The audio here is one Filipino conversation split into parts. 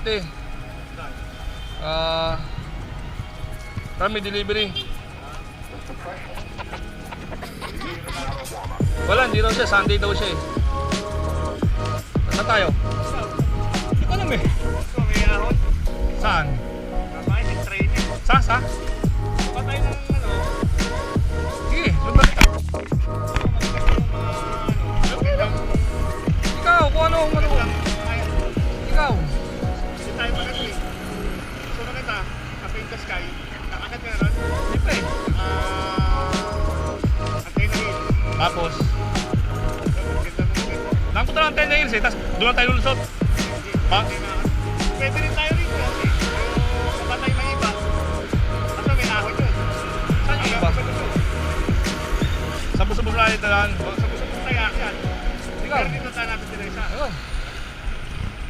250. Kami delivery. Wala, hindi raw siya. Sunday daw siya eh. Saan tayo? Hindi ko alam eh. May ahon. Saan? Mainit training. Sa? Patay ng ano. Sige, sundan kita. Ikaw, kung ano. Ikaw. Hindi tayo maganda eh. So maganda, up in the sky. Nakakit ka na ron. Hindi pa eh. Antay na rin. Tapos, Ganda mo maganda. nakapunta lang tayo na hills eh. Tapos doon lang tayo lulusot. Ha? Pwede rin tayo rito. Yung patay ng iba. Basta may ahon yun. Saan yung iba? Sa buso-buso lang ito lang. Sa gusto tayo akyat. Ikaw. Pero dito tayo natin sila isa. Ayun.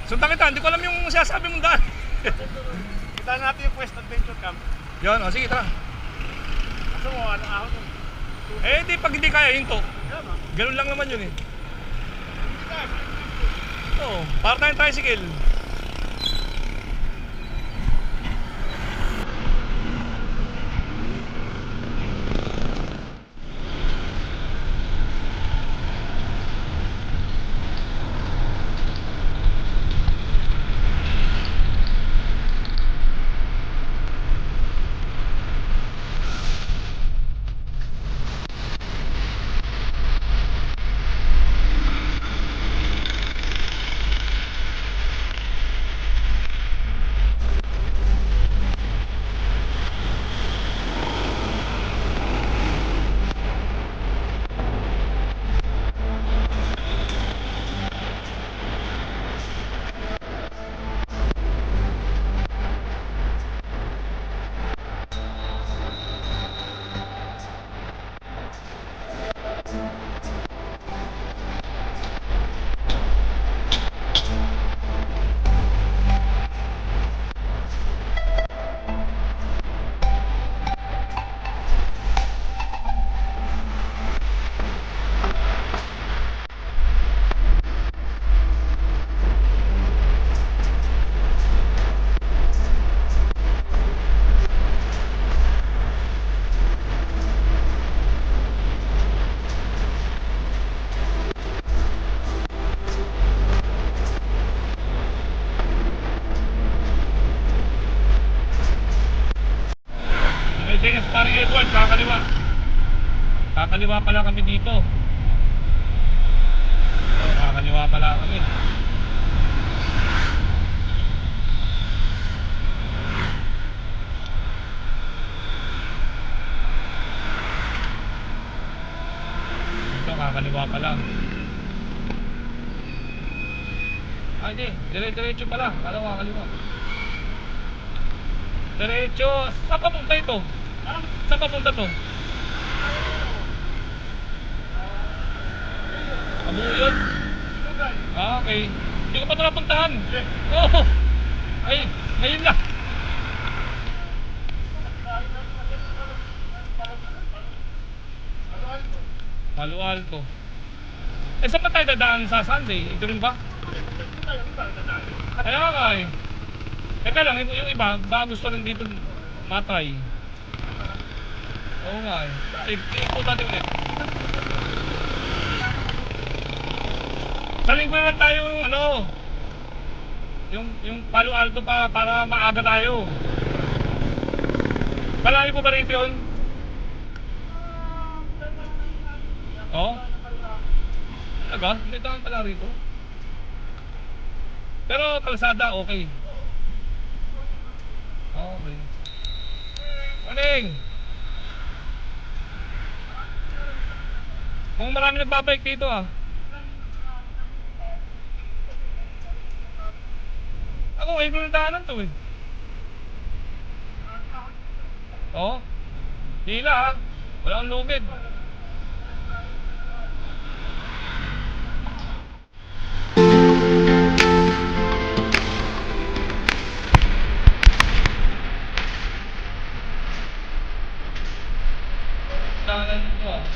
Sundan kita, hindi ko alam yung sinasabi mong daan. Kita natin yung Quest Adventure Camp. Yun, o sige, tara. Kaso mo, anong ahon yun? Eh, di pag hindi kaya, hinto. Yan ah. Ganun lang naman yun eh. Hindi tayo. Oo, para tayong tricycle. Yes, pare Edward, kakaliwa. Kakaliwa pala kami dito. Kakaliwa pala kami. Dito, kakaliwa pala. Ah, hindi. Dire-diretso pala. Kalawa, kaliwa. Diretso. Saan papunta ito? Saan papunta to? Abuyod? Ah, okay. Hindi ko pa ito napuntahan. Oo. Ay, ngayon lang. Palo Alto. Eh, saan pa tayo dadaan sa Sunday? Ito rin ba? Kaya nga eh. Teka lang, yung iba, baka gusto rin dito matry. Oo nga eh. Ikot natin ulit. Sa linggo naman tayo, ano, yung Palo Alto pa, para maaga tayo. Malayo po ba rito yun? Oo? Talaga? May daan pala rito. Pero kalsada, okay. Okay. Morning! Kung marami nagbabike dito ah. Ako, ngayon ko ng daanan to eh. Oo? Hila ah. Wala kang lugid. Daanan dito ah.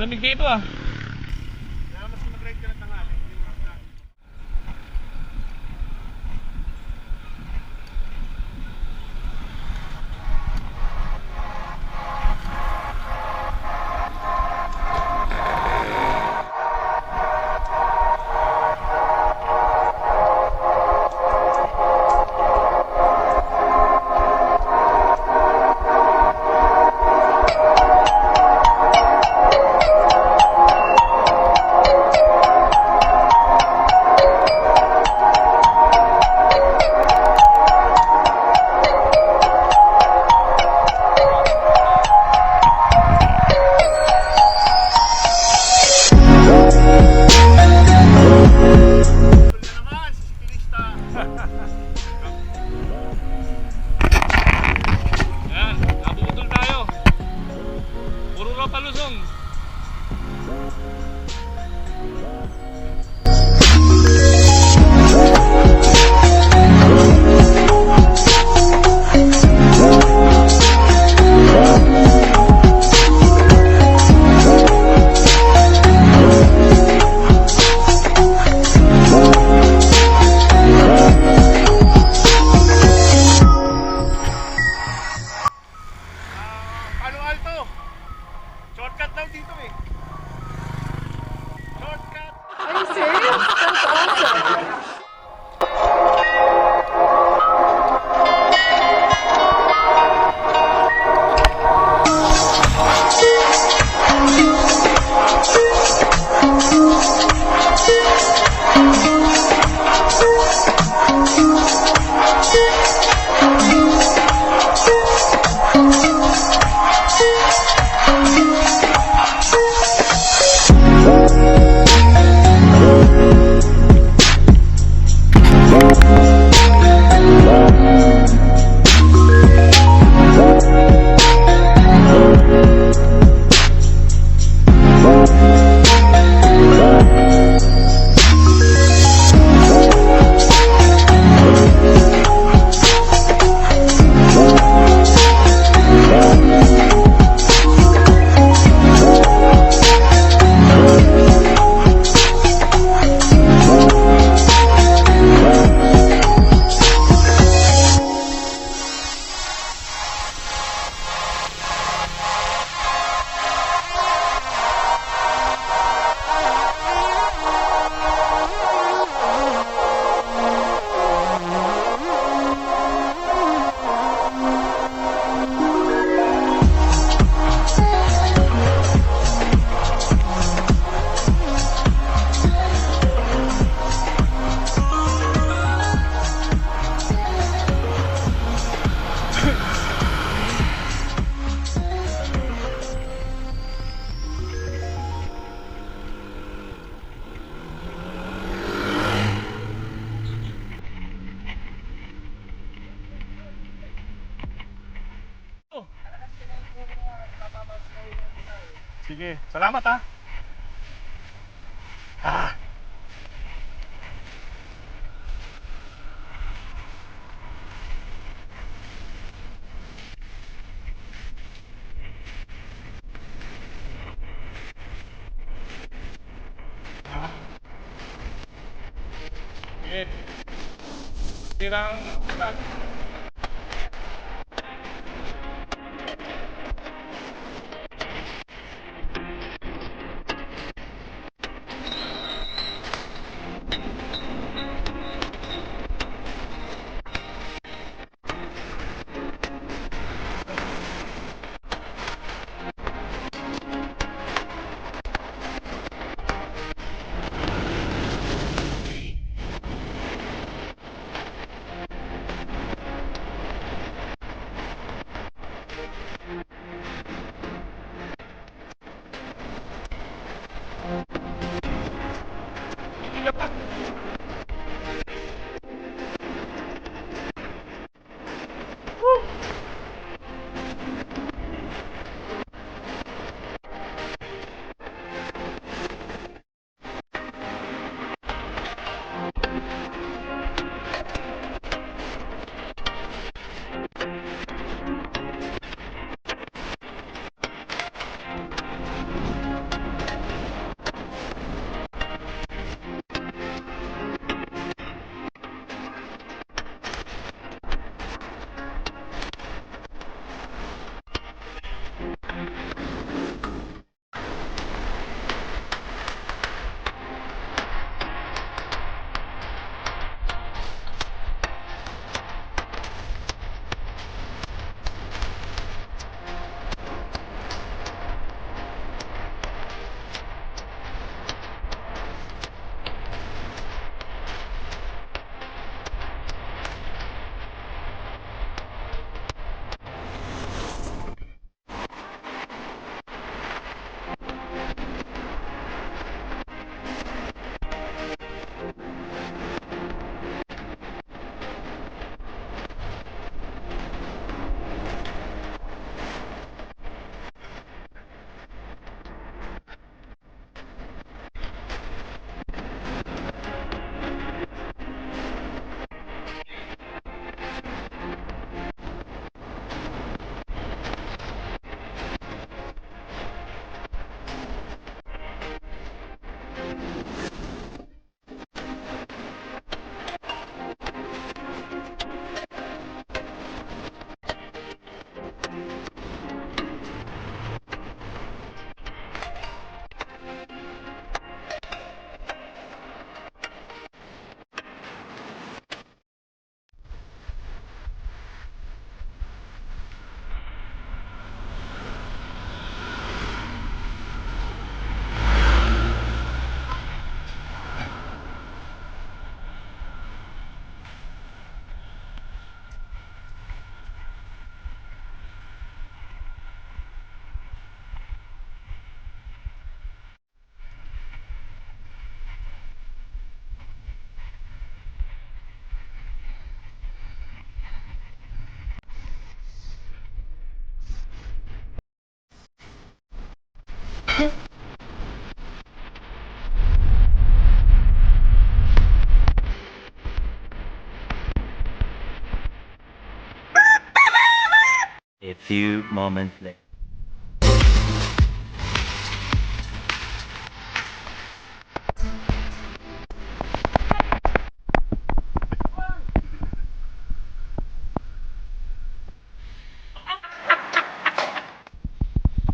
Malamig dito ah. Kaya mas mag-ride ka ng tanghali, hindi mo na. Yan, nabubudol tayo. Puro lang palusong. Palo Alto. Shortcut daw dito eh. Shortcut. Are you serious? That's awesome. Sige, salamat ha. Ah. Sige. Tirang. A few moments later.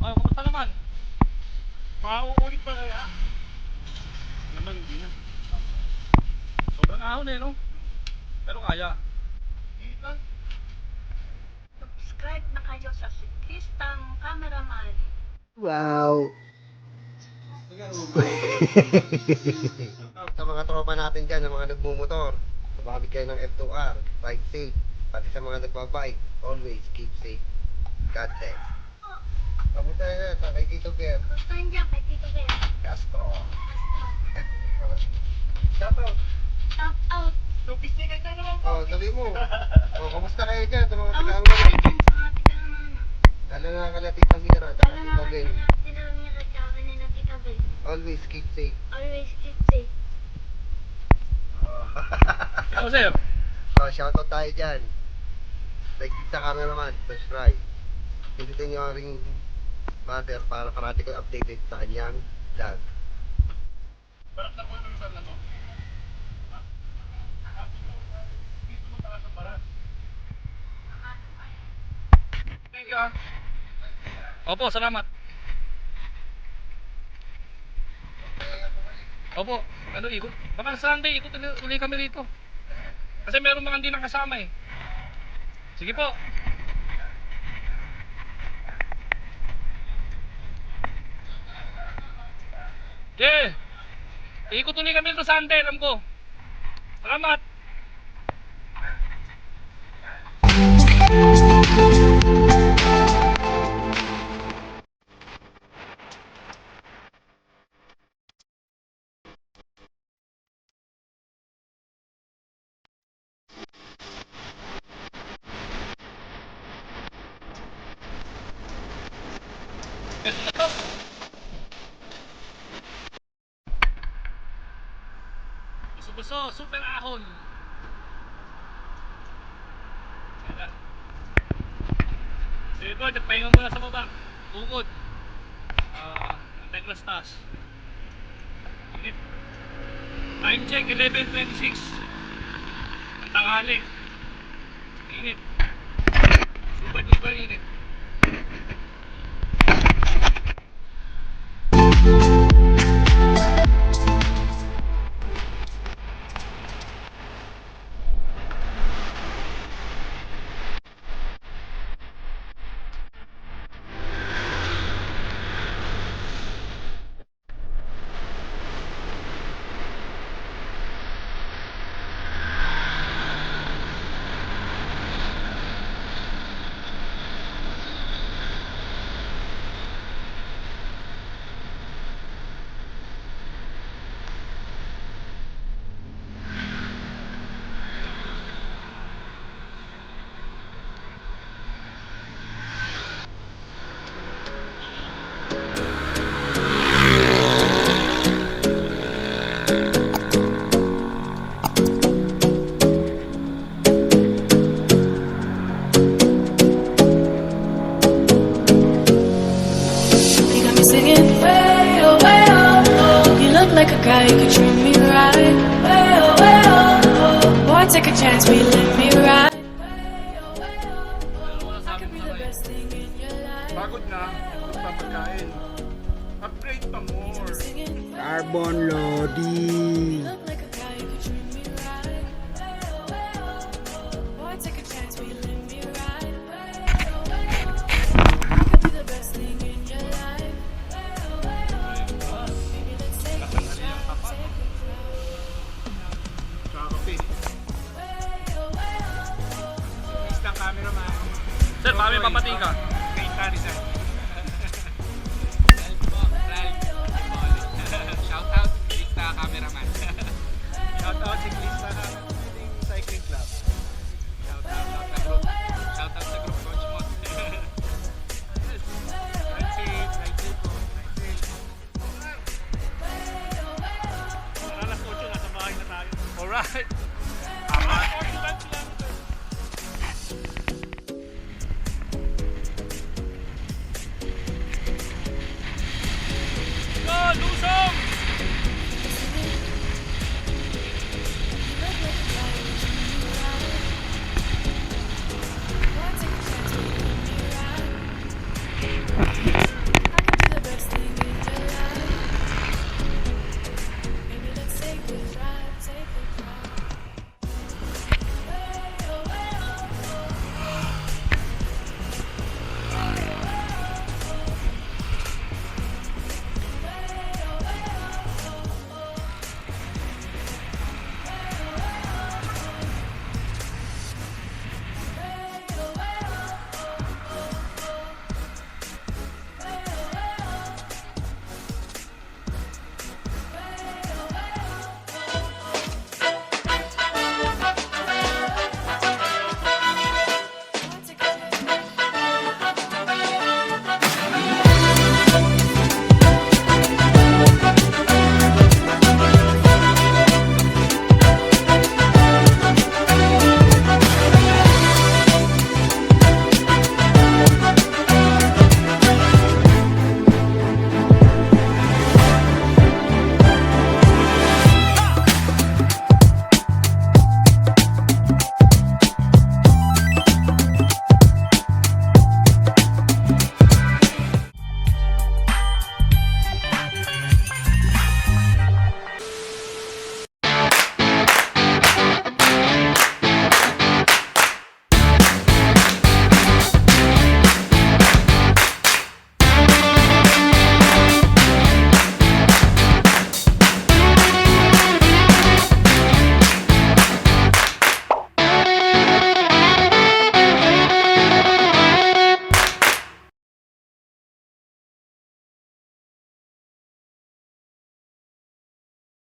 Ay, kumusta naman? Mauulit pa kaya? Naman, hindi na. Sobrang ahon eh, no? Pero kaya. Subscribe na kayo sa Sikristang Cameraman. Wow! Sa mga tropa natin dyan, sa mga nagmumotor, sumabit kayo ng F2R, ride safe, pati sa mga nagbabike, always keep safe. God bless. Kamusta na sa kay Tito Bear? Gusto niya kay Tito Ben. Castro. Shout out. Shout out. Lupistigay ka naman po. Oh, sabi mo. Oh, kamusta kayo dyan sa mga Kamusta taga-Anglo? kayo sa mga tigangan? Lalo na kala Tita Mira, at Lalo na Tito Ben. tinamira tsaka na Tita Ben. Always keep safe. Always keep safe. Ano, sir? So, shoutout tayo dyan. Like sa cameraman, subscribe. Pindutin nyo ang ring button para parati kayo updated sa kanyang vlog. Barak na po yung lugar na to. Dito mo taas ang barat. Thank you, ah. Opo, salamat. Opo, ano, ikot. Baka Sunday, ikot ulit kami rito. Kasi meron mga hindi nakasama eh. Sige po. Yeah. Ikot ulit kami rito Sunday, alam ko. Salamat. Buso-buso, super ahon. Ayan. Sige ko, nagpahinga muna sa baba. Bukod. Antay ko na sa taas. Init. Time check, 11:26. Ang tanghali. Init. Super duper init. You got me singing way oh. You look like a guy who could treat me right. Way oh. Boy, take a chance, will you let me ride? I could be the best thing in your life. Pagod na. Gusto pa pagkain. Upgrade pa more. Singing Carbon Lodi. look like a guy who could treat me right. Boy, take a chance, will you let me ride? I could be the best thing in your life. Maybe let's take a shot, take a Tsaka kape. Isang cameraman. Sir, baka may papating ka. Kay Rizal. Shout out, Krista cameraman. Shout out si Krista